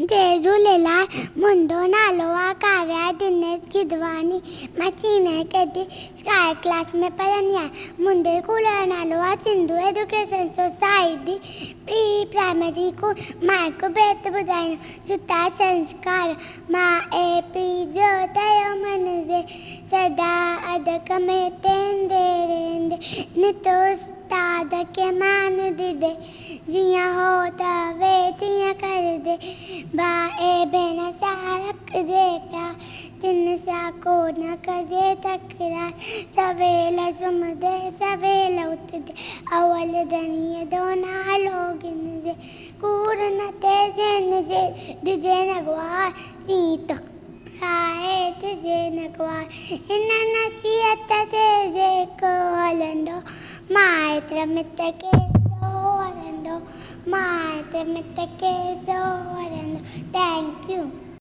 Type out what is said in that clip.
जय झूलेलाल। मुंहिंजो नालो आहे काव्या दिनेश गिदवानी। मां सीनियर केजी स्काई क्लास में पढ़ंदी आहियां। मुंहिंजे स्कूल जो नालो आहे Sindhu education society pre primary school. मां हिकु बेत ॿुधाईंदमि सुठा संस्कार। मां ए पी जो तयो मन जे सदा अदक में तेंदे रहंदे नितो उस्ताद खे मान ॾिदे जीअं हो तवे तीअं कर दे भाउ भेण सां रखिजे प्यार तिन सां को न कजे तकरार सवेल सुम्हंदे सवेल उथंदे अवल धनीअ जो नालो गिनजे कूड़ न थिए ॾिजे न गुआर सीत आहे तुझे न गुआर हिन नसीहत ते जेको हलंदो माइट मिट खे वणंदो माइट मिट खे वणंदो। Thank U.